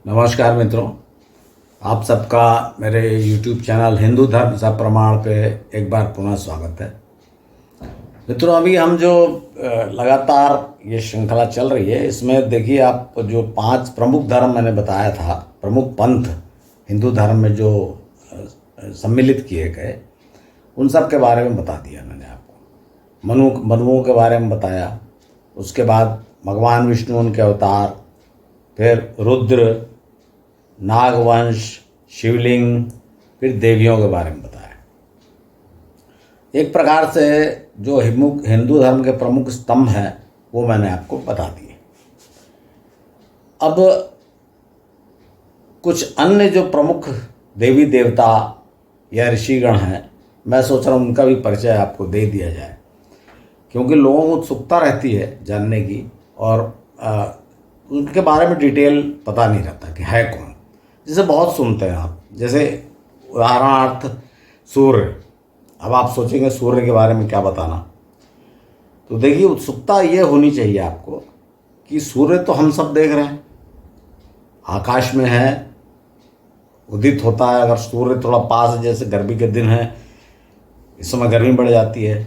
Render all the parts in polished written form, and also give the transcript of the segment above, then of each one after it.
नमस्कार मित्रों, आप सबका मेरे YouTube चैनल हिंदू धर्म सप्रमाण पे एक बार पुनः स्वागत है। मित्रों, अभी हम जो लगातार ये श्रृंखला चल रही है, इसमें देखिए आप जो 5 प्रमुख धर्म मैंने बताया था, प्रमुख पंथ हिंदू धर्म में जो सम्मिलित किए गए, उन सब के बारे में बता दिया मैंने आपको। मनुओं के बारे में बताया, उसके बाद भगवान विष्णु, उनके अवतार, फिर रुद्र, नागवंश, शिवलिंग, फिर देवियों के बारे में बताया। एक प्रकार से जो हिंदू धर्म के प्रमुख स्तंभ हैं वो मैंने आपको बता दिए। अब कुछ अन्य जो प्रमुख देवी देवता या ऋषिगण हैं, मैं सोच रहा हूँ उनका भी परिचय आपको दे दिया जाए, क्योंकि लोगों को उत्सुकता रहती है जानने की और उनके बारे में डिटेल पता नहीं रहता कि है कौन। जैसे बहुत सुनते हैं आप, जैसे उदाहरणार्थ सूर्य। अब आप सोचेंगे सूर्य के बारे में क्या बताना, तो देखिए उत्सुकता ये होनी चाहिए आपको कि सूर्य तो हम सब देख रहे हैं, आकाश में है, उदित होता है। अगर सूर्य थोड़ा पास है, जैसे गर्मी के दिन है, इस समय गर्मी बढ़ जाती है,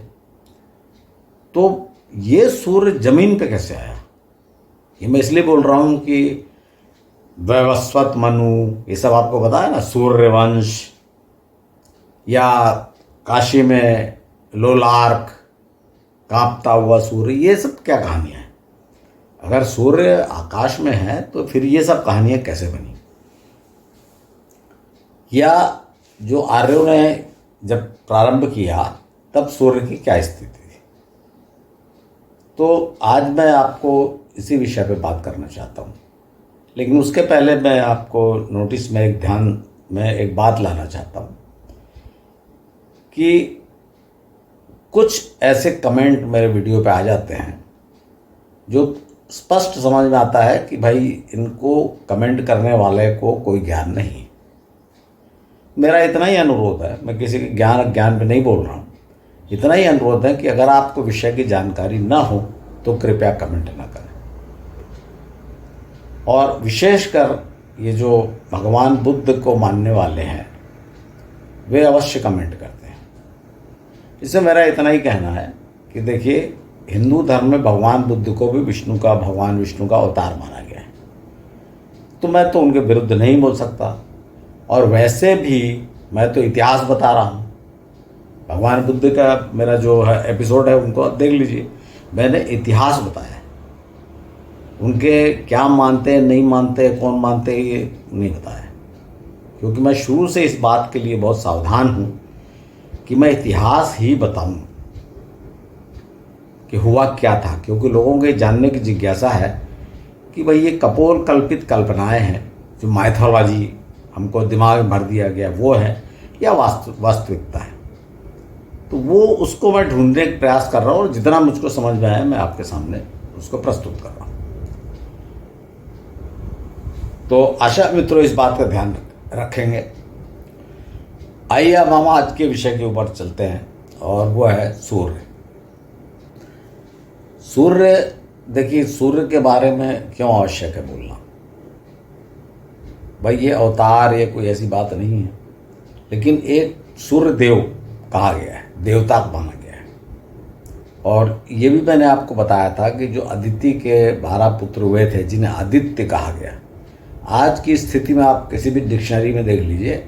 तो ये सूर्य जमीन पे कैसे आया? ये मैं इसलिए बोल रहा हूँ कि वैवस्वत मनु, ये सब आपको पता है ना, सूर्यवंश, या काशी में लोलार्क, कांपता हुआ सूर्य, ये सब क्या कहानियाँ हैं? अगर सूर्य आकाश में है तो फिर ये सब कहानियाँ कैसे बनी? या जो आर्यों ने जब प्रारंभ किया तब सूर्य की क्या स्थिति थी? तो आज मैं आपको इसी विषय पे बात करना चाहता हूँ, लेकिन उसके पहले मैं आपको नोटिस में ध्यान में एक बात लाना चाहता हूँ कि कुछ ऐसे कमेंट मेरे वीडियो पे आ जाते हैं जो स्पष्ट समझ में आता है कि भाई इनको कमेंट करने वाले को कोई ज्ञान नहीं। मेरा इतना ही अनुरोध है, मैं किसी के ज्ञान पे नहीं बोल रहा हूँ, इतना ही अनुरोध है कि अगर आपको विषय की जानकारी ना हो तो कृपया कमेंट ना करें। और विशेषकर ये जो भगवान बुद्ध को मानने वाले हैं वे अवश्य कमेंट करते हैं। इससे मेरा इतना ही कहना है कि देखिए, हिंदू धर्म में भगवान बुद्ध को भी भगवान विष्णु का अवतार माना गया है, तो मैं तो उनके विरुद्ध नहीं बोल सकता। और वैसे भी मैं तो इतिहास बता रहा हूँ। भगवान बुद्ध का मेरा जो है एपिसोड है, उनको देख लीजिए, मैंने इतिहास बताया है। उनके क्या मानते नहीं मानते, कौन मानते, ये नहीं बताया, क्योंकि मैं शुरू से इस बात के लिए बहुत सावधान हूँ कि मैं इतिहास ही बताऊं कि हुआ क्या था। क्योंकि लोगों के जानने की जिज्ञासा है कि भाई ये कपोल कल्पित कल्पनाएं हैं, जो माइथोलॉजी हमको दिमाग में भर दिया गया वो है, या वास्तविकता है। तो वो उसको मैं ढूंढने का प्रयास कर रहा हूँ, और जितना मुझको समझ में आया मैं आपके सामने उसको प्रस्तुत कर रहा हूँ। तो आशा मित्रों इस बात का ध्यान रखेंगे। आइए अब हम आज के विषय के ऊपर चलते हैं, और वो है सूर्य। सूर्य, देखिए सूर्य के बारे में क्यों आवश्यक है बोलना? भाई ये अवतार, ये कोई ऐसी बात नहीं है, लेकिन एक सूर्य देव कहा गया है, देवता माना गया है। और ये भी मैंने आपको बताया था कि जो अदिति के 12 पुत्र हुए थे, जिन्हें आदित्य कहा गया, आज की स्थिति में आप किसी भी डिक्शनरी में देख लीजिए,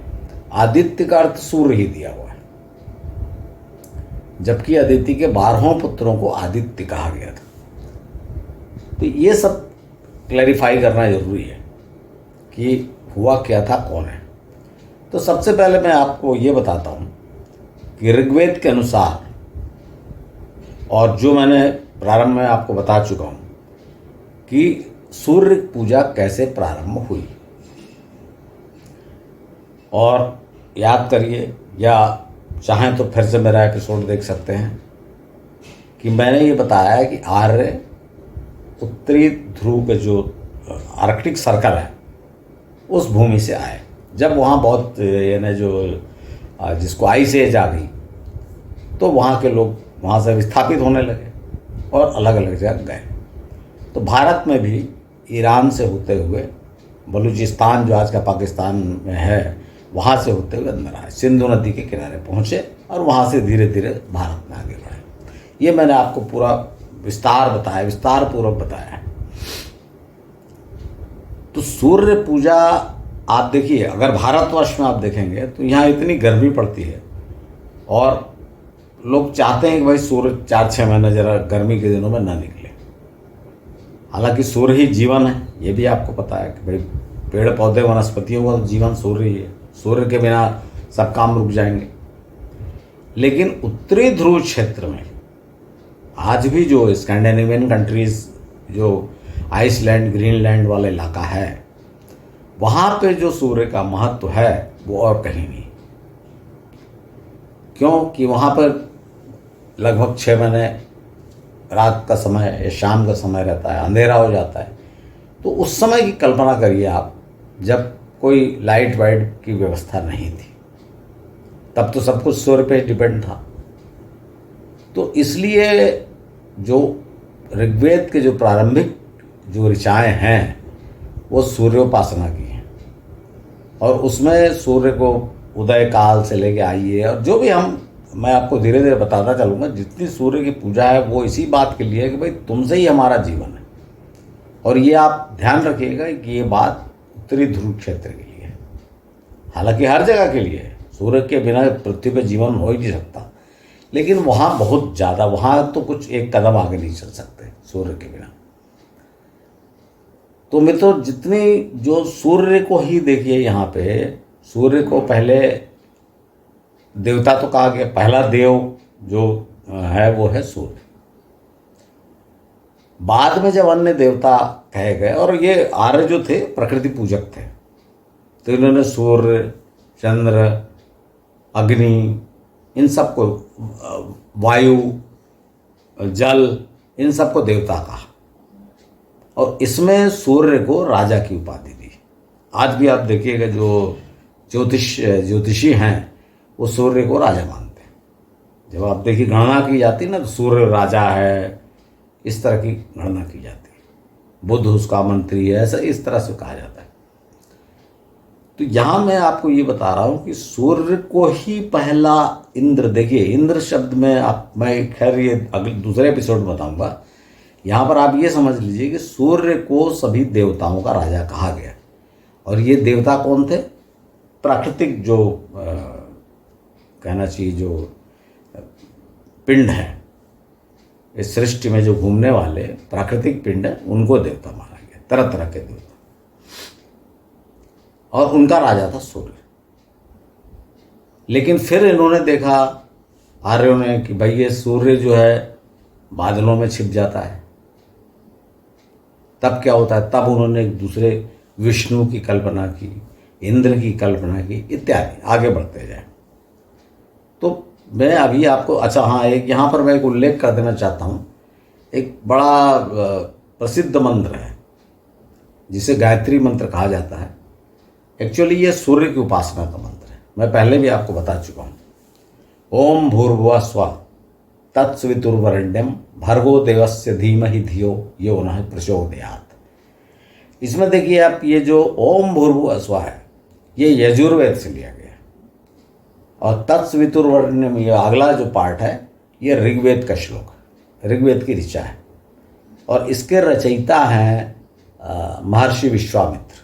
आदित्य का अर्थ सूर्य ही दिया हुआ है, जबकि अदिति के 12 पुत्रों को आदित्य कहा गया था। तो ये सब क्लैरिफाई करना जरूरी है कि हुआ क्या था, कौन है। तो सबसे पहले मैं आपको ये बताता हूँ कि ऋग्वेद के अनुसार, और जो मैंने प्रारंभ में आपको बता चुका हूँ, कि सूर्य पूजा कैसे प्रारंभ हुई। और याद करिए, या चाहें तो फिर से मेरा एपिसोड देख सकते हैं, कि मैंने ये बताया है कि आर्य उत्तरी ध्रुव के जो आर्कटिक सर्कल है उस भूमि से आए। जब वहाँ बहुत यानी जो जिसको आइस एज आ गई, तो वहाँ के लोग वहाँ से विस्थापित होने लगे और अलग अलग जगह गए। तो भारत में भी ईरान से होते हुए बलूचिस्तान जो आज का पाकिस्तान में है वहाँ से होते हुए अंदर आए, सिंधु नदी के किनारे पहुँचे और वहाँ से धीरे धीरे भारत में आगे बढ़े। ये मैंने आपको पूरा विस्तार पूर्वक बताया है। तो सूर्य पूजा आप देखिए, अगर भारतवर्ष में आप देखेंगे तो यहाँ इतनी गर्मी पड़ती है और लोग चाहते हैं कि भाई सूर्य 4-6 महीने जरा गर्मी के दिनों में ना निकले। हालांकि सूर्य ही जीवन है, ये भी आपको पता है कि भाई पेड़ पौधे वनस्पतियों का जीवन सूर्य ही है, सूर्य के बिना सब काम रुक जाएंगे। लेकिन उत्तरी ध्रुव क्षेत्र में आज भी जो स्कैंडिनेवियन कंट्रीज, जो आइसलैंड ग्रीनलैंड वाला इलाका है, वहाँ पे जो सूर्य का महत्व है वो और कहीं नहीं। क्योंकि वहाँ पर लगभग 6 महीने रात का समय या शाम का समय रहता है, अंधेरा हो जाता है। तो उस समय की कल्पना करिए आप, जब कोई लाइट वाइट की व्यवस्था नहीं थी, तब तो सब कुछ सूर्य पे डिपेंड था। तो इसलिए जो ऋग्वेद के जो प्रारंभिक जो ऋचाएँ हैं वो सूर्योपासना की हैं, और उसमें सूर्य को उदय काल से लेके आइए, और जो भी मैं आपको धीरे धीरे बताता चलूँगा, जितनी सूर्य की पूजा है वो इसी बात के लिए है कि भाई तुमसे ही हमारा जीवन है। और ये आप ध्यान रखिएगा कि ये बात उत्तरी ध्रुव क्षेत्र के लिए है, हालांकि हर जगह के लिए है। सूर्य के बिना पृथ्वी पर जीवन हो ही नहीं सकता, लेकिन वहाँ बहुत ज़्यादा, वहाँ तो कुछ एक कदम आगे नहीं चल सकते सूर्य के बिना। तो मित्रों, जितनी जो सूर्य को ही देखिए, यहाँ पे सूर्य को पहले देवता तो कहा गया, पहला देव जो है वो है सूर्य। बाद में जब अन्य देवता कहे गए, और ये आर्य जो थे प्रकृति पूजक थे, तो इन्होंने सूर्य, चंद्र, अग्नि, इन सबको, वायु, जल, इन सबको देवता कहा, और इसमें सूर्य को राजा की उपाधि दी। आज भी आप देखिएगा जो ज्योतिषी हैं वो सूर्य को राजा मानते हैं। जब आप देखिए गणना की जाती है ना, तो सूर्य राजा है, इस तरह की गणना की जाती है। बुध उसका मंत्री है, ऐसा इस तरह से कहा जाता है। तो यहाँ मैं आपको ये बता रहा हूँ कि सूर्य को ही पहला इंद्र, देखिए इंद्र शब्द में मैं खैर ये अगले दूसरे एपिसोड में बताऊँगा। यहाँ पर आप ये समझ लीजिए कि सूर्य को सभी देवताओं का राजा कहा गया, और ये देवता कौन थे? प्राकृतिक जो कहना चाहिए जो पिंड है इस सृष्टि में, जो घूमने वाले प्राकृतिक पिंड है, उनको देवता माना गया, तरह तरह के देवता, और उनका राजा था सूर्य। लेकिन फिर इन्होंने देखा, आर्यों ने, कि भाई ये सूर्य जो है बादलों में छिप जाता है, तब क्या होता है? तब उन्होंने एक दूसरे विष्णु की कल्पना की, इंद्र की कल्पना की, इत्यादि, आगे बढ़ते जाए। तो मैं अभी आपको, अच्छा हाँ, एक यहाँ पर मैं एक उल्लेख कर देना चाहता हूँ। एक बड़ा प्रसिद्ध मंत्र है जिसे गायत्री मंत्र कहा जाता है। एक्चुअली ये सूर्य की उपासना का मंत्र है, मैं पहले भी आपको बता चुका हूँ। ओम भूर्भुवः स्वः तत्सवितुर्वरेण्यं भर्गो देवस्य धीमहि धियो यो नः प्रचोदयात्। इसमें देखिए आप, ये जो ओम भूर्भुवः स्वः है ये यजुर्वेद से लिया गया, और तत्सवितुर्वरेण्यम ये अगला जो पार्ट है ये ऋग्वेद का श्लोक, ऋग्वेद की ऋचा है, और इसके रचयिता हैं महर्षि विश्वामित्र।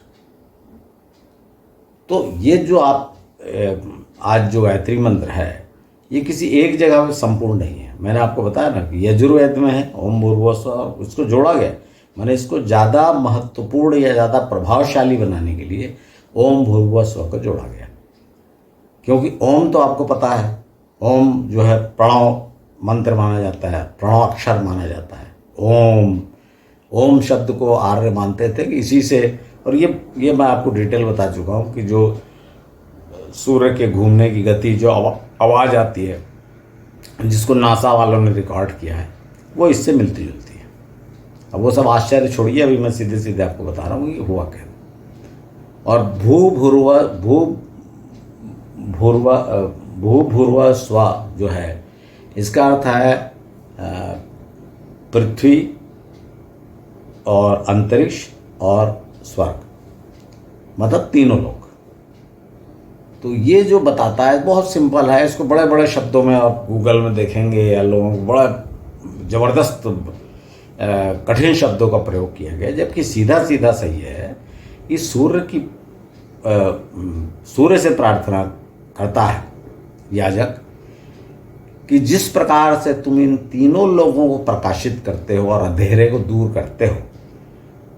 तो ये जो आप आज जो गायत्री मंत्र है ये किसी एक जगह में संपूर्ण नहीं है। मैंने आपको बताया ना कि यजुर्वेद में है ओम भूर्भुवः स्वः, इसको जोड़ा गया। मैंने इसको ज़्यादा महत्वपूर्ण या ज़्यादा प्रभावशाली बनाने के लिए ओम भूर्भुवः स्वः को जोड़ा गया, क्योंकि ओम तो आपको पता है, ओम जो है प्रणव मंत्र माना जाता है, प्रणव अक्षर माना जाता है। ओम शब्द को आर्य मानते थे कि इसी से, और ये मैं आपको डिटेल बता चुका हूँ कि जो सूर्य के घूमने की गति, जो आवाज़ आती है, जिसको नासा वालों ने रिकॉर्ड किया है, वो इससे मिलती जुलती है। अब वो सब आश्चर्य छोड़िए, अभी मैं सीधे सीधे आपको बता रहा हूँ कि हुआ क्या। और भूर्भुवः स्वः जो है, इसका अर्थ है पृथ्वी और अंतरिक्ष और स्वर्ग, मतलब तीनों लोग। तो ये जो बताता है बहुत सिंपल है, इसको बड़े बड़े शब्दों में आप गूगल में देखेंगे या लोगों को बड़ा ज़बरदस्त कठिन शब्दों का प्रयोग किया गया, जबकि सीधा सीधा सही है कि सूर्य से प्रार्थना करता है याजक कि जिस प्रकार से तुम इन तीनों लोगों को प्रकाशित करते हो और अंधेरे को दूर करते हो,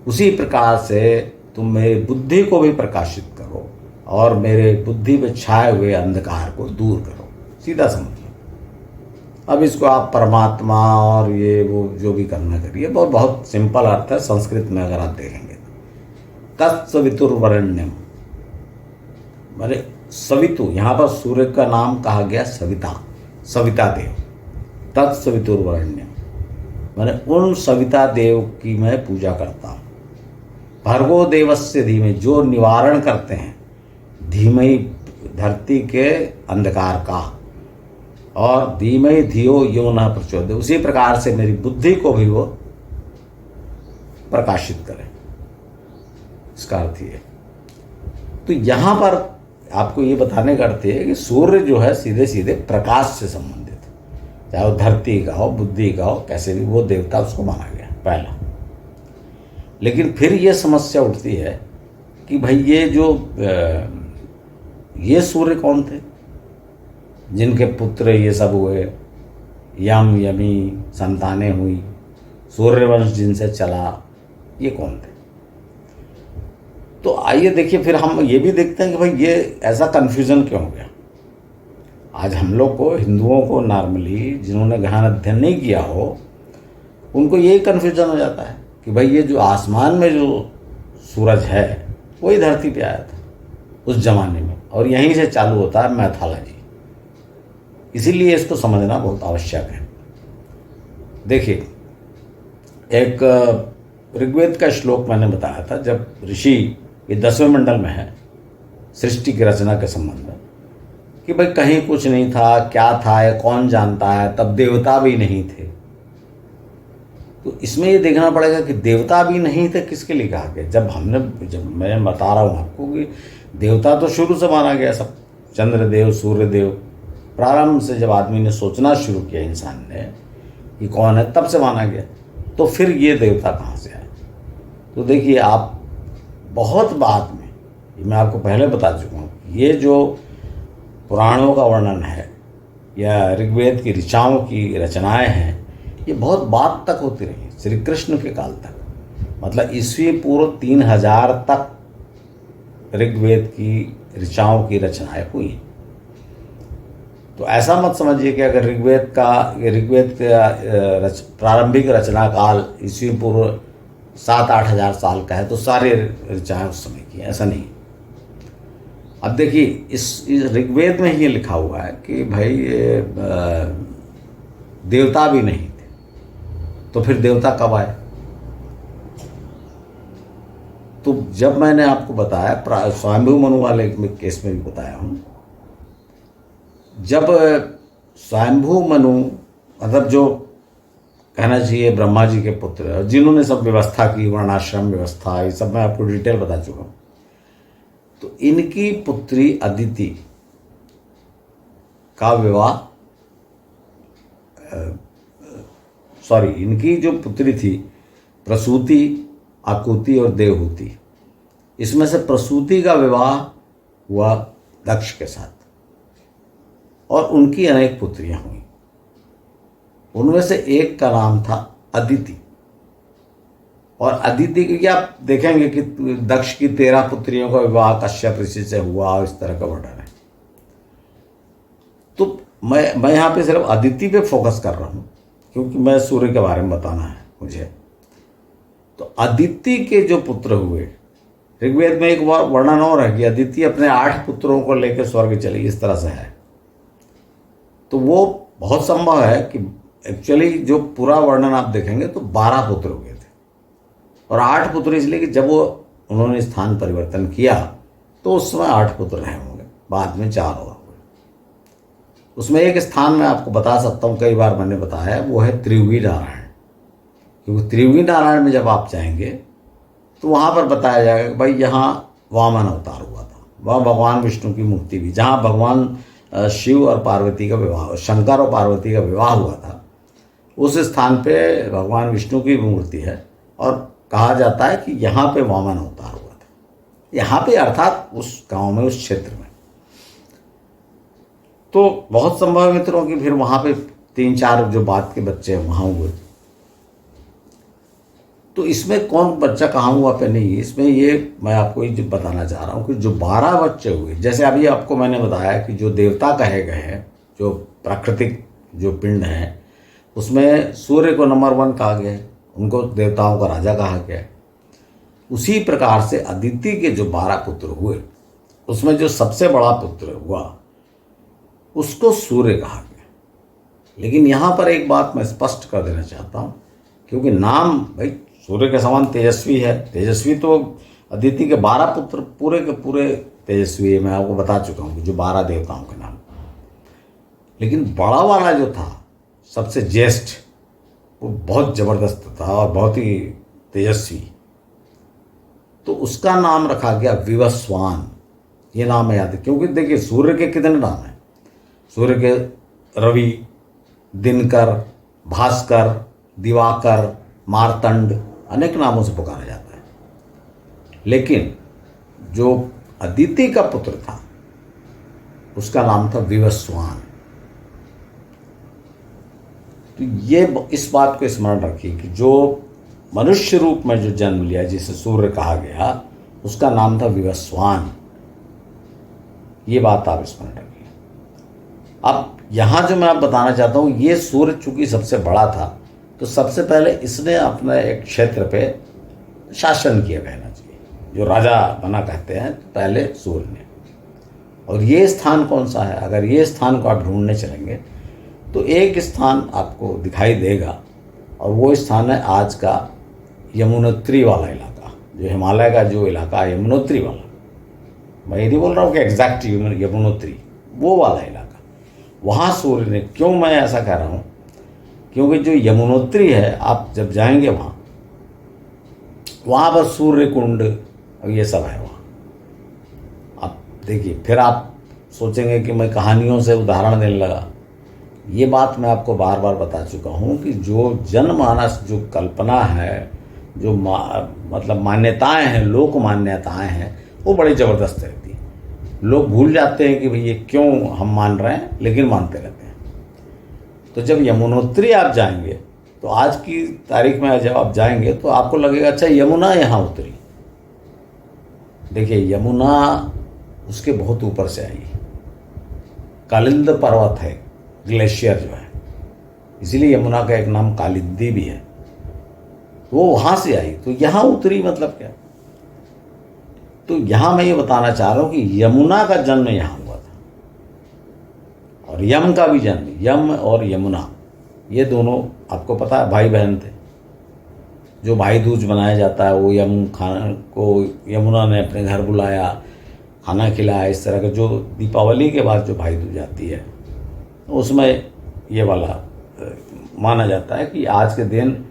उसी प्रकार से तुम मेरी बुद्धि को भी प्रकाशित करो और मेरे बुद्धि में छाए हुए अंधकार को दूर करो। सीधा समझ लो। अब इसको आप परमात्मा और ये वो जो भी करना करिए, बहुत बहुत सिंपल अर्थ है संस्कृत में अगर आप देखेंगे तो। तत्सवितुर्वरेण्यम, माने सवितु, यहाँ पर सूर्य का नाम कहा गया सविता, सविता देव। तत्सवितुर्वरेण्यम माने उन सविता देव की मैं पूजा करता हूँ। भर्गो देवस्य धीमहि, जो निवारण करते हैं धीमहि धरती के अंधकार का, और धीमहि धियो यो न प्रचोदयात्, उसी प्रकार से मेरी बुद्धि को भी वो प्रकाशित करें। इसका अर्थ ये। तो यहाँ पर आपको ये बताने का अर्थ है कि सूर्य जो है सीधे सीधे प्रकाश से संबंधित, चाहे वो धरती का हो, बुद्धि का हो, कैसे भी वो देवता उसको माना गया पहला। लेकिन फिर ये समस्या उठती है कि भाई ये सूर्य कौन थे जिनके पुत्र ये सब हुए, यम यमी संतानें हुई, सूर्यवंश जिनसे चला, ये कौन थे? तो आइए देखिए, फिर हम ये भी देखते हैं कि भाई ये ऐसा कन्फ्यूज़न क्यों हो गया। आज हम लोग को, हिंदुओं को नॉर्मली, जिन्होंने गहन अध्ययन नहीं किया हो, उनको यही कन्फ्यूज़न हो जाता है कि भाई ये जो आसमान में जो सूरज है वही धरती पे आया था उस जमाने में, और यहीं से चालू होता है मैथोलॉजी। इसीलिए इसको समझना बहुत आवश्यक है। देखिए, एक ऋग्वेद का श्लोक मैंने बताया था, जब ऋषि ये 10वें मंडल में है सृष्टि की रचना के संबंध में, कि भाई कहीं कुछ नहीं था, क्या था ये कौन जानता है, तब देवता भी नहीं थे। तो इसमें ये देखना पड़ेगा कि देवता भी नहीं थे किसके लिए कहा गया। जब मैं बता रहा हूँ आपको कि देवता तो शुरू से माना गया सब, चंद्रदेव, सूर्यदेव, प्रारंभ से जब आदमी ने सोचना शुरू किया, इंसान ने कि कौन है, तब से माना गया। तो फिर ये देवता कहाँ से आए? तो देखिए, आप बहुत बाद में, मैं आपको पहले बता चुका हूँ, ये जो पुराणों का वर्णन है या ऋग्वेद की ऋचाओं की रचनाएं हैं, ये बहुत बाद तक होती रही, श्री कृष्ण के काल तक, मतलब ईस्वी पूर्व 3000 तक ऋग्वेद की ऋचाओं की रचनाएं हुई। तो ऐसा मत समझिए कि अगर ऋग्वेद का प्रारंभिक रचना काल ईस्वी पूर्व 7-8 हज़ार साल का है तो सारे रचनाएं उस समय की, ऐसा नहीं। अब देखिए, इस ऋग्वेद में ही ये लिखा हुआ है कि भाई देवता भी नहीं थे, तो फिर देवता कब आए? तो जब मैंने आपको बताया, स्वयंभू मनु वाले केस में भी बताया हूँ, जब स्वयंभू मनु, मतलब जो कहना चाहिए ब्रह्मा जी के पुत्र, जिन्होंने सब व्यवस्था की, वर्णाश्रम व्यवस्था, ये सब मैं आपको डिटेल बता चुका हूँ। तो इनकी पुत्री अदिति का विवाह, इनकी जो पुत्री थी प्रसूति, आकुति और देवहूति, इसमें से प्रसूति का विवाह हुआ दक्ष के साथ और उनकी अनेक पुत्रियां हुई। उनमें से एक का नाम था अदिति, और अदिति की आप देखेंगे कि दक्ष की 13 पुत्रियों का विवाह कश्यप ऋषि से हुआ, और इस तरह का वर्णन है। तो मैं यहाँ पे सिर्फ अदिति पे फोकस कर रहा हूँ क्योंकि मैं सूर्य के बारे में बताना है मुझे। तो अदिति के जो पुत्र हुए, ऋग्वेद में एक वर्णन और है कि अदिति अपने 8 पुत्रों को लेकर स्वर्ग चली, इस तरह से है। तो वो बहुत संभव है कि एक्चुअली जो पूरा वर्णन आप देखेंगे तो 12 पुत्र हुए थे, और 8 पुत्र इसलिए कि जब उन्होंने स्थान परिवर्तन किया तो उस समय 8 पुत्र रहे होंगे, बाद में 4 और हुए। उसमें एक स्थान मैं आपको बता सकता हूँ, कई बार मैंने बताया, वो है त्रियुगी नारायण। क्योंकि त्रियुगी नारायण में जब आप जाएंगे तो वहाँ पर बताया जाएगा कि भाई यहाँ वामन अवतार हुआ था, वह भगवान विष्णु की मूर्ति भी, जहाँ भगवान शिव और पार्वती का विवाह, शंकर और पार्वती का विवाह हुआ था, उस स्थान पे भगवान विष्णु की मूर्ति है। और कहा जाता है कि यहाँ पे वामन अवतार हुआ था, यहाँ पे अर्थात उस गांव में, उस क्षेत्र में। तो बहुत संभव मित्रों कि फिर वहाँ पे 3-4 जो बाद के बच्चे हैं वहाँ हुए। तो इसमें कौन बच्चा कहाँ हुआ पे नहीं, इसमें ये मैं आपको ये बताना चाह रहा हूँ कि जो 12 बच्चे हुए, जैसे अभी आपको मैंने बताया कि जो देवता कहे गए हैं, जो प्राकृतिक जो पिंड हैं, उसमें सूर्य को नंबर 1 कहा गया है, उनको देवताओं का राजा कहा गया है। उसी प्रकार से अदिति के जो 12 पुत्र हुए, उसमें जो सबसे बड़ा पुत्र हुआ उसको सूर्य कहा गया। लेकिन यहाँ पर एक बात मैं स्पष्ट कर देना चाहता हूँ, क्योंकि नाम भाई सूर्य के समान तेजस्वी है, तेजस्वी तो अदिति के 12 पुत्र पूरे के पूरे तेजस्वी है, मैं आपको बता चुका हूँ कि जो 12 देवताओं के नाम। लेकिन बड़ा वाला जो था, सबसे ज्येष्ठ, वो बहुत जबरदस्त था और बहुत ही तेजस्वी, तो उसका नाम रखा गया विवस्वान। ये नाम है याद है, क्योंकि देखिए सूर्य के कितने नाम हैं। सूर्य के रवि, दिनकर, भास्कर, दिवाकर, मार्तंड, अनेक नामों से पुकारा जाता है। लेकिन जो अदिति का पुत्र था उसका नाम था विवस्वान। तो ये इस बात को स्मरण रखिए कि जो मनुष्य रूप में जो जन्म लिया, जिसे सूर्य कहा गया, उसका नाम था विवस्वान। ये बात आप स्मरण रखिए। अब यहाँ जो मैं आप बताना चाहता हूँ, ये सूर्य चूंकि सबसे बड़ा था, तो सबसे पहले इसने अपने एक क्षेत्र पे शासन किया कहना चाहिए, जो राजा बना कहते हैं, तो पहले सूर्य ने। और ये स्थान कौन सा है, अगर ये स्थान को आप ढूंढने चलेंगे तो एक स्थान आपको दिखाई देगा, और वो स्थान है आज का यमुनोत्री वाला इलाका, जो हिमालय का जो इलाका है यमुनोत्री वाला। मैं ये नहीं बोल रहा हूँ कि एग्जैक्ट यमुनोत्री, वो वाला इलाका, वहाँ सूर्य ने। क्यों मैं ऐसा कह रहा हूँ, क्योंकि जो यमुनोत्री है, आप जब जाएंगे वहाँ पर सूर्य कुंड और ये सब है वहाँ। आप देखिए, फिर आप सोचेंगे कि मैं कहानियों से उदाहरण देने लगा। ये बात मैं आपको बार बार बता चुका हूँ कि जो जनमानस, जो कल्पना है, जो मतलब मान्यताएं हैं, लोक मान्यताएं हैं, वो बड़ी ज़बरदस्त रहती हैं। लोग भूल जाते हैं कि भाई ये क्यों हम मान रहे हैं, लेकिन मानते रहते हैं। तो जब यमुनोत्री आप जाएंगे, तो आज की तारीख में जब आप जाएंगे तो आपको लगेगा अच्छा यमुना यहाँ उतरी। देखिए यमुना उसके बहुत ऊपर से आई, कालिंद पर्वत है, ग्लेशियर जो है, इसीलिए यमुना का एक नाम कालिंदी भी है। वो वहाँ से आई, तो यहाँ उतरी मतलब क्या। तो यहाँ मैं ये बताना चाह रहा हूँ कि यमुना का जन्म यहाँ हुआ था, और यम का भी जन्म, यम और यमुना ये दोनों आपको पता है भाई बहन थे। जो भाई दूज मनाया जाता है, वो खाना को यमुना ने अपने घर बुलाया, खाना खिलाया, इस तरह का। जो दीपावली के बाद जो भाई दूज आती है, उसमें ये वाला माना जाता है कि आज के दिन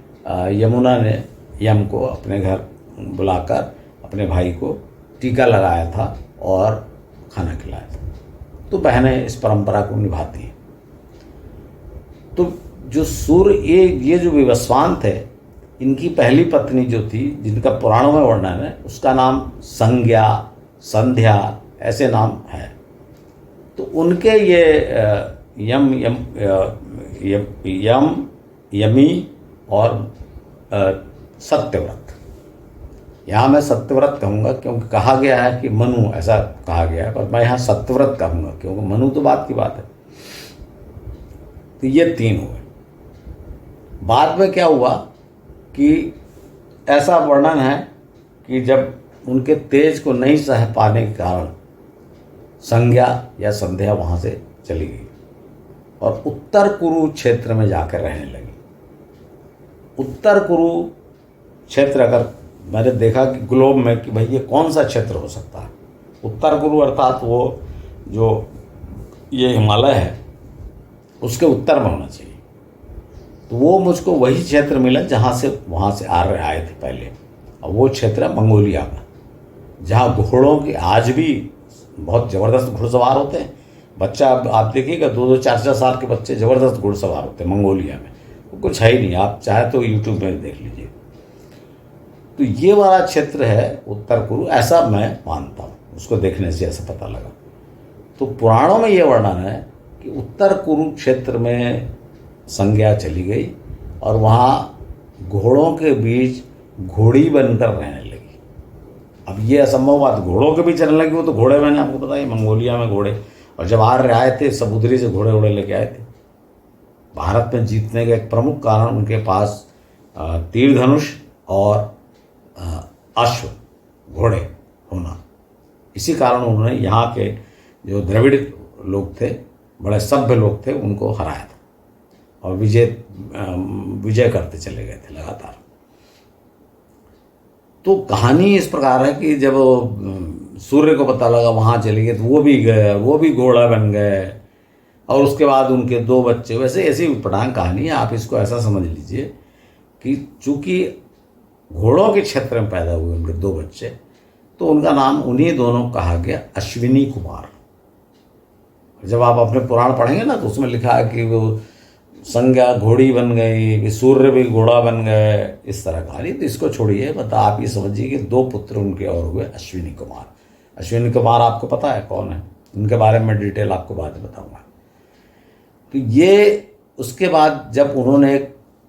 यमुना ने यम को अपने घर बुलाकर अपने भाई को टीका लगाया था और खाना खिलाया था। तो बहनें इस परंपरा को निभाती हैं। तो जो सूर्य, ये जो विवस्वान थे, इनकी पहली पत्नी जो थी, जिनका पुराणों में वर्णन है, उसका नाम संज्ञा, संध्या, ऐसे नाम है। तो उनके ये यमी और सत्यव्रत, यहाँ मैं सत्यव्रत कहूँगा क्योंकि कहा गया है कि मनु, ऐसा कहा गया है, पर मैं यहाँ सत्यव्रत कहूँगा क्योंकि मनु तो बात की बात है। तो ये 3 हुए। बाद में क्या हुआ कि ऐसा वर्णन है कि जब उनके तेज को नहीं सह पाने के कारण संज्ञा या संध्या वहाँ से चली गई और उत्तर कुरु क्षेत्र में जाकर रहने लगी। उत्तर कुरु क्षेत्र, अगर मैंने देखा कि ग्लोब में कि भाई ये कौन सा क्षेत्र हो सकता है, उत्तर कुरु अर्थात वो जो ये हिमालय है उसके उत्तर में होना चाहिए। तो वो मुझको वही क्षेत्र मिला जहाँ से वहाँ से आर्य आए थे पहले, और वो क्षेत्र है मंगोलिया का। जहाँ घोड़ों के आज भी बहुत ज़बरदस्त घुड़सवार होते हैं। बच्चा आप देखिएगा 2-2, 4-4 साल के बच्चे ज़बरदस्त घुड़सवार होते हैं मंगोलिया में, वो कुछ है ही नहीं, आप चाहे तो यूट्यूब में देख लीजिए। तो ये वाला क्षेत्र है उत्तर कुरु, ऐसा मैं मानता हूँ, उसको देखने से ऐसा पता लगा। तो पुराणों में ये वर्णन है कि उत्तर कुरु क्षेत्र में संज्ञा चली गई और वहाँ घोड़ों के बीच घोड़ी बनकर रहने लगी। अब ये असंभव बात, घोड़ों के बीच रहने लगी, वो तो घोड़े, मैंने आपको बताया मंगोलिया में घोड़े, और जब आर्य आए थे समुद्री से घोड़े वोड़े लेके आए थे। भारत में जीतने का एक प्रमुख कारण उनके पास तीर धनुष और अश्व घोड़े होना। इसी कारण उन्होंने यहाँ के जो द्रविड़ लोग थे, बड़े सभ्य लोग थे, उनको हराया था और विजय करते चले गए थे लगातार। तो कहानी इस प्रकार है कि जब सूर्य को पता लगा वहाँ चले गए तो वो भी गए, वो भी घोड़ा बन गए, और उसके बाद उनके 2 बच्चे। वैसे ऐसी पटांग कहानी है, आप इसको ऐसा समझ लीजिए कि चूंकि घोड़ों के क्षेत्र में पैदा हुए उनके 2 बच्चे, तो उनका नाम उन्हीं दोनों कहा गया अश्विनी कुमार। जब आप अपने पुराण पढ़ेंगे ना तो उसमें लिखा है कि वो संज्ञा घोड़ी बन गई, कि सूर्य भी घोड़ा बन गए, इस तरह कहानी। तो इसको छोड़िए, बता आप ये समझिए कि 2 पुत्र उनके और हुए अश्विनी कुमार। अश्विनी कुमार आपको पता है कौन है, उनके बारे में डिटेल आपको बाद में बताऊंगा। तो ये उसके बाद जब उन्होंने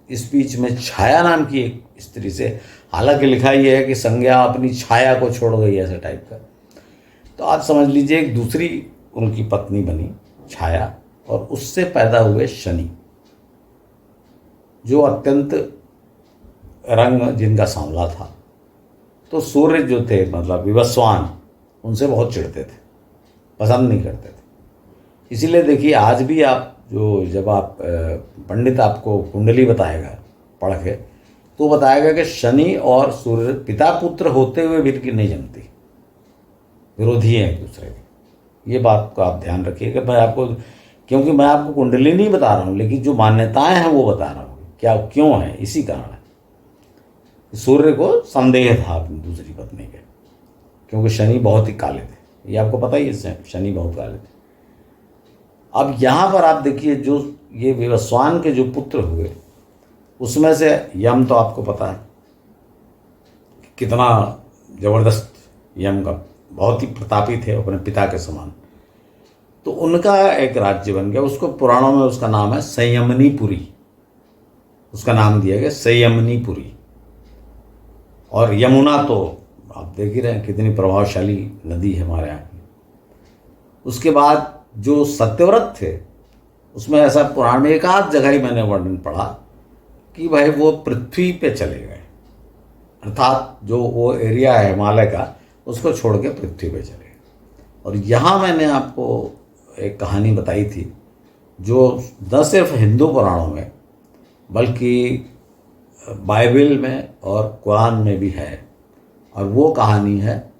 इस बीच में छाया नाम की एक स्त्री से, हालांकि लिखा ये है कि संज्ञा अपनी छाया को छोड़ गई, ऐसे टाइप का, तो आप समझ लीजिए एक दूसरी उनकी पत्नी बनी छाया, और उससे पैदा हुए शनि, जो अत्यंत रंग जिनका सांवला था। तो सूर्य जो थे, मतलब विवस्वान, उनसे बहुत चिढ़ते थे, पसंद नहीं करते थे। इसीलिए देखिए आज भी आप जब आप पंडित आपको कुंडली बताएगा पढ़ के, तो बताएगा कि शनि और सूर्य पिता पुत्र होते हुए भी इनकी नहीं जमती, विरोधी हैं एक दूसरे के। ये बात को आप ध्यान रखिएगा। मैं आपको, क्योंकि मैं आपको कुंडली नहीं बता रहा हूँ, लेकिन जो मान्यताएं हैं वो बता रहा हूँ, क्या क्यों है, इसी कारण है। सूर्य को संदेह था अपनी दूसरी पत्नी के, क्योंकि शनि बहुत ही काले थे, ये आपको पता ही है, शनि बहुत काले थे। अब यहाँ पर आप देखिए, जो ये विवस्वान के जो पुत्र हुए, उसमें से यम तो आपको पता है कितना जबरदस्त, यम का बहुत ही प्रतापी थे, अपने पिता के समान। तो उनका एक राज्य बन गया, उसको पुराणों में उसका नाम है संयमनीपुरी, उसका नाम दिया गया संयमनीपुरी। और यमुना तो आप देख ही रहे हैं कितनी प्रभावशाली नदी है हमारे यहाँ की। उसके बाद जो सत्यव्रत थे, उसमें ऐसा पुराण में एक आध जगह ही मैंने वर्णन पढ़ा कि भाई वो पृथ्वी पे चले गए, अर्थात जो वो एरिया है हिमालय का, उसको छोड़ के पृथ्वी पे चले गए। और यहाँ मैंने आपको एक कहानी बताई थी, जो न सिर्फ हिंदू पुराणों में बल्कि बाइबल में और कुरान में भी है, और वो कहानी है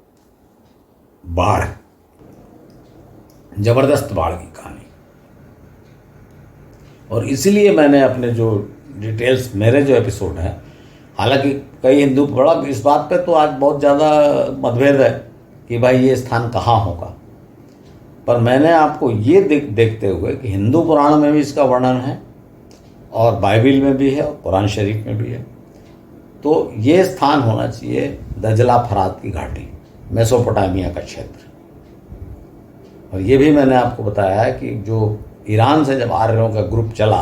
बाढ़, जबरदस्त बाढ़ की कहानी। और इसीलिए मैंने अपने जो डिटेल्स, मेरे जो एपिसोड हैं, हालांकि कई हिंदू बड़ा इस बात पे तो आज बहुत ज़्यादा मतभेद है कि भाई ये स्थान कहाँ होगा, पर मैंने आपको ये देखते हुए कि हिंदू पुराण में भी इसका वर्णन है और बाइबल में भी है और कुरान शरीफ में भी है, तो ये स्थान होना चाहिए दजला फरात की घाटी, मेसोपोटामिया का क्षेत्र। और ये भी मैंने आपको बताया है कि जो ईरान से जब आर्यों का ग्रुप चला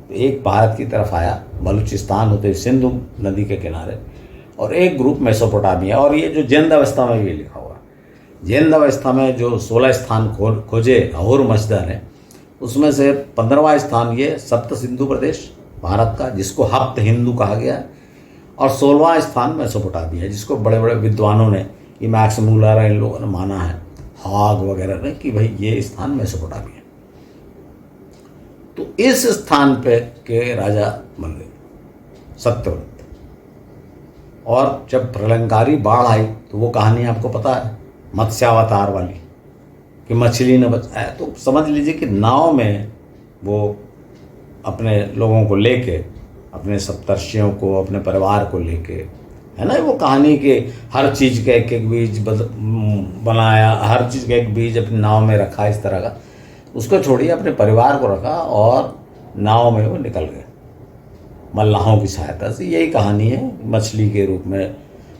तो एक भारत की तरफ आया, बलूचिस्तान होते सिंधु नदी के किनारे, और एक ग्रुप मेसोपोटामिया। और ये जो जैन अवस्था में भी लिखा हुआ है, जैन अवस्था में जो 16 स्थान खोजे अहूर मजदा ने, उसमें से 15वां स्थान ये सप्त सिंधु प्रदेश भारत का, जिसको हप्त हिंदू कहा गया है, और 16वां स्थान मेसोपोटामिया है, जिसको बड़े बड़े विद्वानों ने, ये मैक्स मूलर इन लोगों ने माना है, हाग वगैरह ने, कि भाई ये स्थान मेसोपोटामिया। तो इस स्थान पे के राजा बन गए सत्यव्रत। और जब प्रलंकारी बाढ़ आई तो वो कहानी आपको पता है, मत्स्यावतार वाली, कि मछली न बचाया, तो समझ लीजिए कि नाव में वो अपने लोगों को लेके, अपने सप्तर्षियों को, अपने परिवार को लेके, है ना वो कहानी के हर चीज़ का एक एक बीज बनाया, हर चीज़ का एक बीज अपनी नाव में रखा, इस तरह का। उसको छोड़िए, अपने परिवार को रखा और नाव में वो निकल गए मल्लाहों की सहायता से। यही कहानी है मछली के रूप में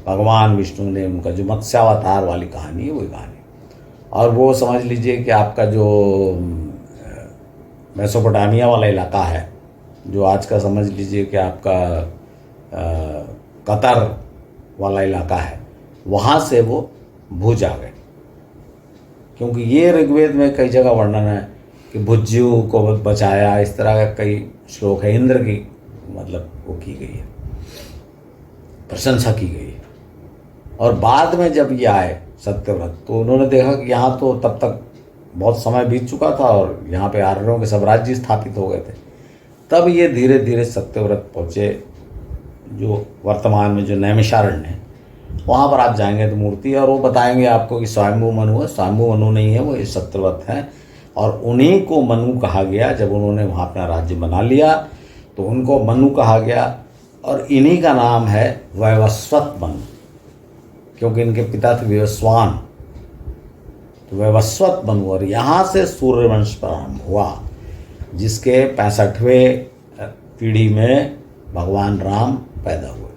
भगवान विष्णु ने उनका जो मत्स्यावतार वाली कहानी है, वही कहानी। और वो समझ लीजिए कि आपका जो मेसोपोटामिया वाला इलाका है, जो आज का समझ लीजिए कि आपका कतर वाला इलाका है, वहाँ से वो भुज आ गए। क्योंकि ये ऋग्वेद में कई जगह वर्णन है कि भुज्यु को बचाया, इस तरह का कई श्लोक है। इंद्र की मतलब वो की गई है, प्रशंसा की गई है। और बाद में जब ये आए सत्यव्रत, तो उन्होंने देखा कि यहाँ तो तब तक बहुत समय बीत चुका था और यहाँ पे आर्यों के सब राज्य स्थापित हो गए थे। तब ये धीरे धीरे सत्यव्रत पहुँचे, जो वर्तमान में जो नैमिषारण्य है, वहाँ पर आप जाएंगे तो मूर्ति, और वो बताएंगे आपको कि स्वयंभू मनु है। स्वयंभू मनु नहीं है, वो ये सत्यव्रत है। और उन्हीं को मनु कहा गया। जब उन्होंने वहाँ अपना राज्य बना लिया तो उनको मनु कहा गया, और इन्हीं का नाम है वैवस्वत मनु, क्योंकि इनके पिता थे विवस्वान, तो वैवस्वत मनु। और यहाँ से सूर्यवंश प्रारंभ हुआ, जिसके 65वें पीढ़ी में भगवान राम पैदा हुए,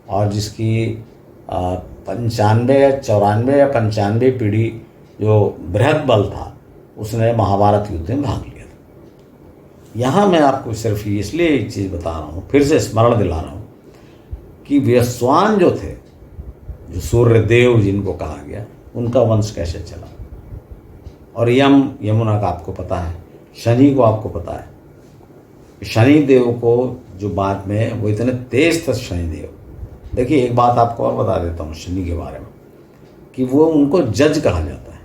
और जिसकी 95 या 94 या 95 पीढ़ी जो बृहद बल था, उसने महाभारत युद्ध में भाग लिया था। यहाँ मैं आपको सिर्फ इसलिए एक चीज़ बता रहा हूँ, फिर से स्मरण दिला रहा हूँ कि विवस्वान जो थे, जो सूर्य देव जिनको कहा गया, उनका वंश कैसे चला। और यमुना का आपको पता है, शनि को आपको पता है। शनि देव को जो बाद में वो इतने तेज थे शनि देव। देखिए एक बात आपको और बता देता हूँ शनि के बारे में, कि वो उनको जज कहा जाता है।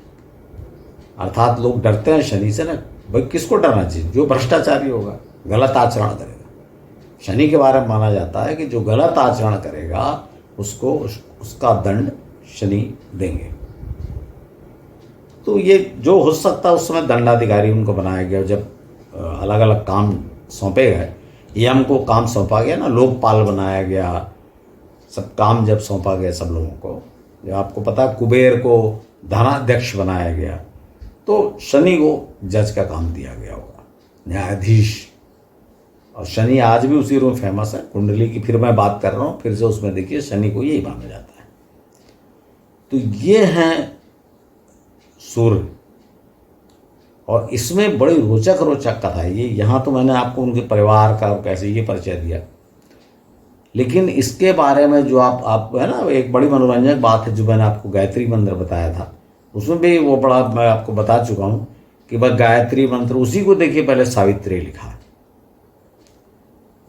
अर्थात लोग डरते हैं शनि से ना, भाई किसको डरना चाहिए? जो भ्रष्टाचारी होगा, गलत आचरण करेगा। शनि के बारे में माना जाता है कि जो गलत आचरण करेगा उसको उसका दंड शनि देंगे। तो ये जो हो सकता है उस समय दंडाधिकारी उनको बनाया गया। जब अलग अलग काम सौंपे गए, यम को काम सौंपा गया ना, लोकपाल बनाया गया, सब काम जब सौंपा गया सब लोगों को, जब आपको पता है कुबेर को धनाध्यक्ष बनाया गया, तो शनि को जज का काम दिया गया होगा, न्यायाधीश। और शनि आज भी उसी रूप फेमस है। कुंडली की फिर मैं बात कर रहा हूँ, फिर से उसमें देखिए शनि को यही माना जाता है। तो ये हैं सूर्य, और इसमें बड़ी रोचक कथा है ये। यहाँ तो मैंने आपको उनके परिवार का और कैसे ये परिचय दिया, लेकिन इसके बारे में जो आप है ना, एक बड़ी मनोरंजक बात है जो मैंने आपको गायत्री मंत्र बताया था, उसमें भी वो बड़ा मैं आपको बता चुका हूँ कि भाई गायत्री मंत्र उसी को देखिए पहले सावित्री लिखा है।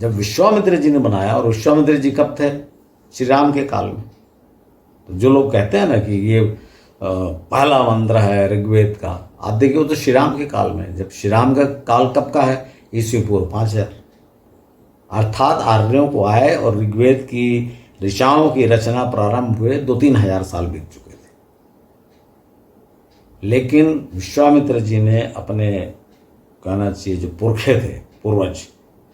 जब विश्वामित्र जी ने बनाया, और विश्वामित्र जी कब थे? श्री राम के काल में। तो जो लोग कहते हैं ना कि ये पहला मंत्र है ऋग्वेद का, आप देखिए वो तो श्री राम के काल में। जब श्री राम का काल कब का है? ईस्वी पूर्व 5000। अर्थात आर्यों को आए और ऋग्वेद की ऋचाओं की रचना प्रारंभ हुए 2-3 हजार साल बीत चुके थे। लेकिन विश्वामित्र जी ने अपने, कहना चाहिए जो पुरखे थे, पूर्वज,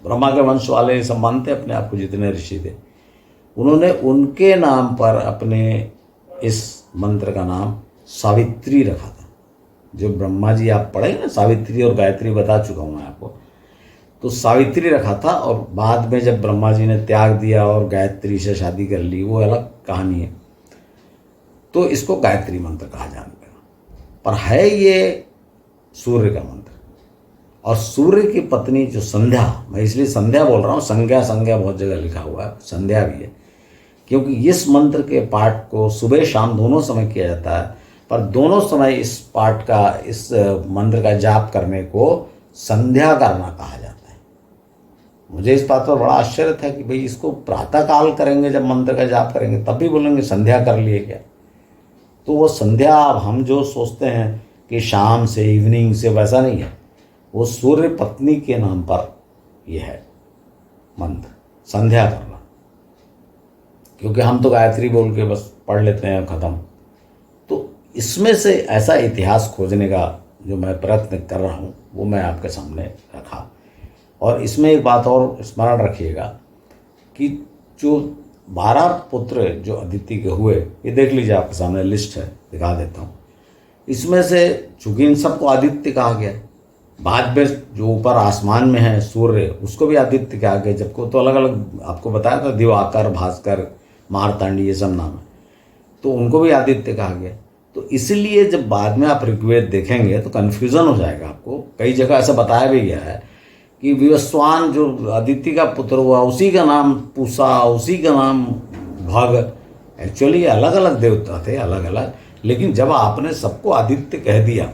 ब्रह्मा के वंश वाले सब मानते अपने आप को, जितने ऋषि थे, उन्होंने उनके नाम पर अपने इस मंत्र का नाम सावित्री रखा था। जो ब्रह्मा जी आप पढ़े ना, सावित्री और गायत्री बता चुका हूँ मैं आपको, तो सावित्री रखा था। और बाद में जब ब्रह्मा जी ने त्याग दिया और गायत्री से शादी कर ली, वो अलग कहानी है। तो इसको गायत्री मंत्र कहा जाने लगा, पर है ये सूर्य का मंत्र। और सूर्य की पत्नी जो संध्या, मैं इसलिए संध्या बोल रहा हूँ, संज्ञा बहुत जगह लिखा हुआ है, संध्या भी है, क्योंकि इस मंत्र के पाठ को सुबह शाम दोनों समय किया जाता है। पर दोनों समय इस पाठ का, इस मंत्र का जाप करने को संध्या करना कहा जाता है। मुझे इस बात पर बड़ा आश्चर्य था कि भाई इसको प्रातः काल करेंगे, जब मंत्र का जाप करेंगे तब भी बोलेंगे संध्या कर लिए क्या? तो वो संध्या हम जो सोचते हैं कि शाम से, इवनिंग से, वैसा नहीं है। वो सूर्य पत्नी के नाम पर यह है मंत्र, संध्या करना। क्योंकि हम तो गायत्री बोल के बस पढ़ लेते हैं, ख़त्म। तो इसमें से ऐसा इतिहास खोजने का जो मैं प्रयत्न कर रहा हूँ, वो मैं आपके सामने रखा। और इसमें एक बात और स्मरण रखिएगा कि जो 12 पुत्र जो अदिति के हुए, ये देख लीजिए, आपके सामने लिस्ट है, दिखा देता हूँ। इसमें से चूंकि इन सबको आदित्य कहा गया, बाद में जो ऊपर आसमान में है सूर्य, उसको भी आदित्य कहा गया, जबकि तो अलग अलग आपको बताया था, दिवाकर, भास्कर, मारतांडी, ये सब नाम है, तो उनको भी आदित्य कहा गया। तो इसलिए जब बाद में आप ऋग्वेद देखेंगे तो कन्फ्यूज़न हो जाएगा आपको। कई जगह ऐसा बताया भी गया है कि विवस्वान जो अदिति का पुत्र हुआ, उसी का नाम पूषा, उसी का नाम भग। एक्चुअली अलग अलग देवता थे, अलग अलग, लेकिन जब आपने सबको आदित्य कह दिया,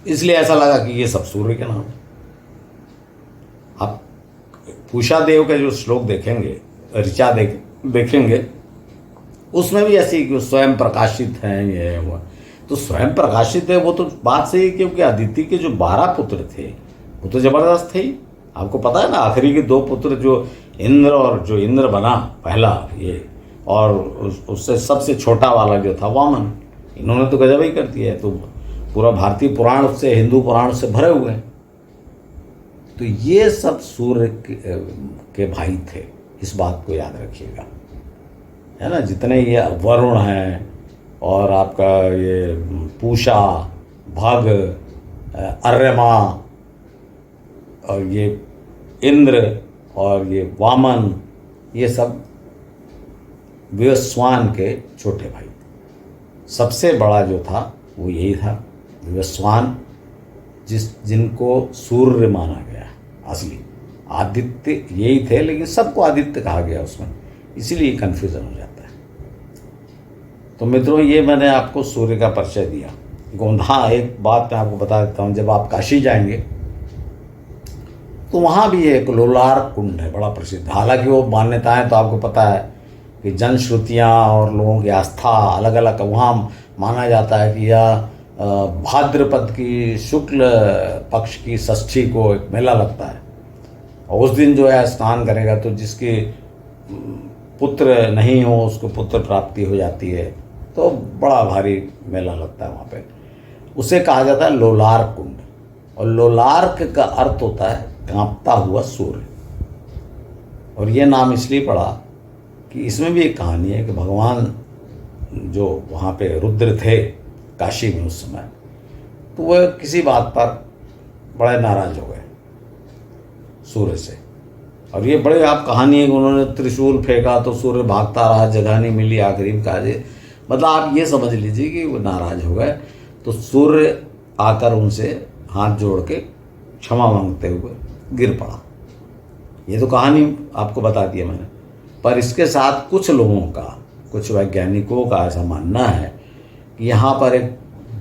इसलिए ऐसा लगा कि ये सब सूर्य के नाम है। आप पूषा देव का जो श्लोक देखेंगे, ऋचा देखेंगे, उसमें भी ऐसी कि स्वयं प्रकाशित हैं, ये हुआ तो स्वयं प्रकाशित है, वो तो बात सही है, क्योंकि अदिति के जो 12 पुत्र थे वो तो जबरदस्त थे ही। आपको पता है ना, आखिरी के 2 पुत्र जो इंद्र, और जो इंद्र बना पहला ये, और उससे सबसे छोटा वाला जो था वामन, इन्होंने तो गजब ही कर दिया है। तो पूरा भारतीय पुराण उससे, हिंदू पुराण उससे भरे हुए हैं। तो ये सब सूर्य के भाई थे, इस बात को याद रखिएगा, है ना। जितने ये वरुण हैं, और आपका ये पूषा, भग, अर्यमा, और ये इंद्र, और ये वामन, ये सब विवस्वान के छोटे भाई। सबसे बड़ा जो था वो यही था, विवस्वान, जिनको सूर्य माना गया। असली आदित्य यही थे, लेकिन सबको आदित्य कहा गया उसमें, इसीलिए कन्फ्यूज़न हो जाता है। तो मित्रों, ये मैंने आपको सूर्य का परिचय दिया। हाँ, एक बात मैं आपको बता देता हूँ, जब आप काशी जाएंगे तो वहाँ भी एक लोलार कुंड है, बड़ा प्रसिद्ध। हालांकि वो मान्यताएं तो आपको पता है कि जनश्रुतियाँ और लोगों की आस्था अलग अलग। वहाँ माना जाता है कि यह भाद्रपद की शुक्ल पक्ष की षष्ठी को एक मेला लगता है, और उस दिन जो है स्नान करेगा तो जिसके पुत्र नहीं हो उसको पुत्र प्राप्ति हो जाती है। तो बड़ा भारी मेला लगता है वहाँ पे, उसे कहा जाता है लोलार कुंड। और लोलार्क का अर्थ होता है कांपता हुआ सूर्य। और ये नाम इसलिए पड़ा कि इसमें भी एक कहानी है कि भगवान जो वहाँ पे रुद्र थे काशी में उस समय, तो वह किसी बात पर बड़े नाराज हो गए सूर्य से। और ये बड़े आप कहानी है कि उन्होंने त्रिशूल फेंका तो सूर्य भागता रहा, जगह नहीं मिली, आखिरी में कहा जे, मतलब आप ये समझ लीजिए कि वो नाराज हो गए। तो सूर्य आकर उनसे हाथ जोड़ के क्षमा मांगते हुए गिर पड़ा। ये तो कहानी आपको बता दी है मैंने, पर इसके साथ कुछ लोगों का, कुछ वैज्ञानिकों का ऐसा मानना है कि यहाँ पर एक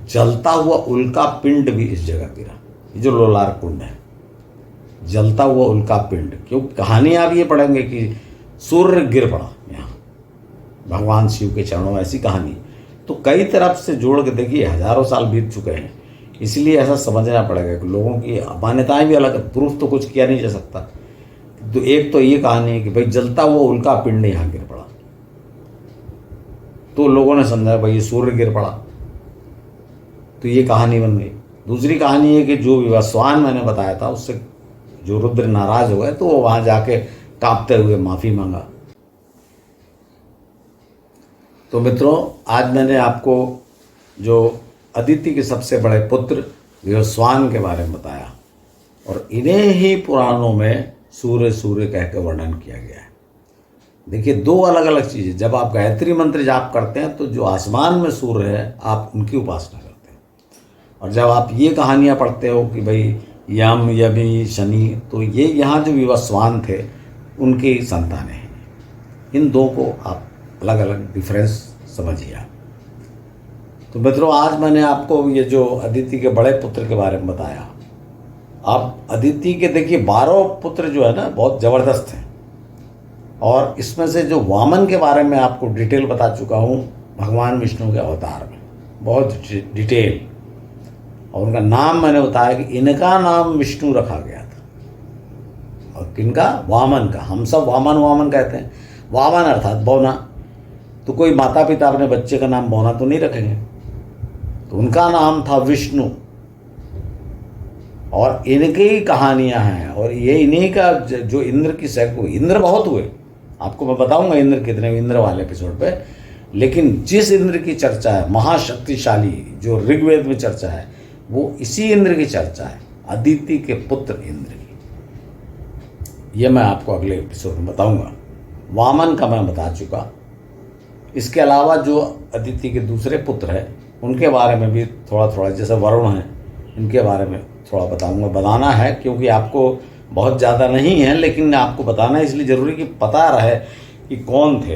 जलता हुआ उल्का पिंड भी इस जगह गिरा। ये जो लोलार कुंड है, जलता हुआ उल्का पिंड, क्योंकि कहानी आप ये पढ़ेंगे कि सूर्य गिर पड़ा यहाँ भगवान शिव के चरणों में, ऐसी कहानी। तो कई तरफ से जोड़ के देखिए, हजारों साल बीत चुके हैं, इसलिए ऐसा समझना पड़ेगा कि लोगों की मान्यताएं भी अलग, प्रूफ तो कुछ किया नहीं जा सकता। तो एक तो ये कहानी है कि भाई जलता हुआ उल्का पिंड यहाँ गिर पड़ा, तो लोगों ने समझा भाई ये सूर्य गिर पड़ा, तो ये कहानी बन गई। दूसरी कहानी है कि जो विवस्वान मैंने बताया था, उससे जो रुद्र नाराज हो गए तो वो वहाँ जाके कांपते हुए माफ़ी मांगा। तो मित्रों, आज मैंने आपको जो अदिति के सबसे बड़े पुत्र विवस्वान के बारे में बताया, और इन्हें ही पुराणों में सूर्य सूर्य कह के वर्णन किया गया है। देखिए, 2 अलग अलग चीज़ें, जब आप गायत्री मंत्र जाप करते हैं तो जो आसमान में सूर्य है आप उनकी उपासना करते हैं, और जब आप ये कहानियाँ पढ़ते हो कि भाई यम, यमी, शनि, तो ये यहाँ जो विवस्वान थे उनकी संतानें हैं। इन 2 को आप अलग अलग डिफरेंस समझिए। तो मित्रों, आज मैंने आपको ये जो अदिति के बड़े पुत्र के बारे में बताया। आप अदिति के देखिए 12 पुत्र जो है ना, बहुत ज़बरदस्त हैं, और इसमें से जो वामन के बारे में आपको डिटेल बता चुका हूँ भगवान विष्णु के अवतार में, बहुत डिटेल। और उनका नाम मैंने बताया कि इनका नाम विष्णु रखा गया था, और किनका? वामन का। हम सब वामन वामन कहते हैं, वामन अर्थात बौना। तो कोई माता पिता अपने बच्चे का नाम बौना तो नहीं रखेंगे, तो उनका नाम था विष्णु। और इनकी ही कहानियां हैं, और ये इन्हीं का जो इंद्र की इंद्र बहुत हुए, आपको मैं बताऊंगा इंद्र कितने, इंद्र वाले एपिसोड पे। लेकिन जिस इंद्र की चर्चा है महाशक्तिशाली, जो ऋग्वेद में चर्चा है, वो इसी इंद्र की चर्चा है, अदिति के पुत्र इंद्र की। ये मैं आपको अगले एपिसोड में बताऊंगा। वामन का मैं बता चुका। इसके अलावा जो अदिति के दूसरे पुत्र हैं उनके बारे में भी थोड़ा थोड़ा, जैसे वरुण हैं, इनके बारे में थोड़ा बताना है, क्योंकि आपको बहुत ज़्यादा नहीं है, लेकिन आपको बताना है इसलिए ज़रूरी कि पता रहे कि कौन थे।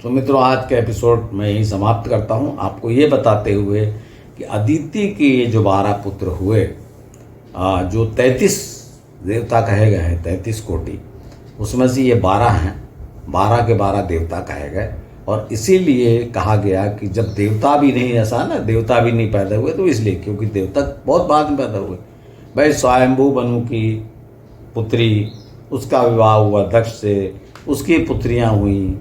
तो मित्रों, आज का एपिसोड मैं यहीं समाप्त करता हूँ, आपको ये बताते हुए कि अदिति के ये जो 12 पुत्र हुए, जो 33 देवता कहे गए हैं, 33 कोटि, उसमें से ये 12 हैं, 12 के 12 देवता कहे गए। और इसीलिए कहा गया कि जब देवता भी नहीं, ऐसा ना, देवता भी नहीं पैदा हुए, तो इसलिए क्योंकि देवता बहुत बाद में पैदा हुए। भाई स्वयंभू मनु की पुत्री, उसका विवाह हुआ दक्ष से, उसकी पुत्रियां हुई,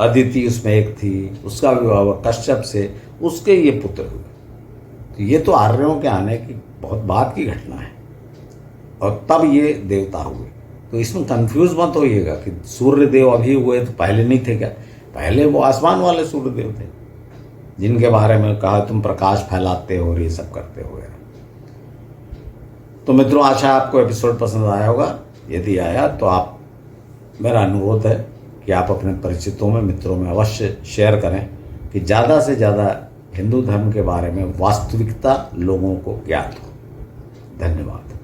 अदिति उसमें एक थी, उसका विवाह हुआ कश्यप से, उसके ये पुत्र हुए। तो ये तो आर्यों के आने की बहुत बाद की घटना है, और तब ये देवता हुए। तो इसमें कंफ्यूज मत होइएगा कि सूर्य देव अभी हुए तो पहले नहीं थे क्या? पहले वो आसमान वाले सूर्य देव थे, जिनके बारे में कहा तुम प्रकाश फैलाते हो और ये सब करते हो। तो मित्रों, आशा आपको एपिसोड पसंद आया होगा। यदि आया तो आप, मेरा अनुरोध है कि आप अपने परिचितों में, मित्रों में अवश्य शेयर करें कि ज़्यादा से ज़्यादा हिंदू धर्म के बारे में वास्तविकता लोगों को ज्ञात हो। धन्यवाद।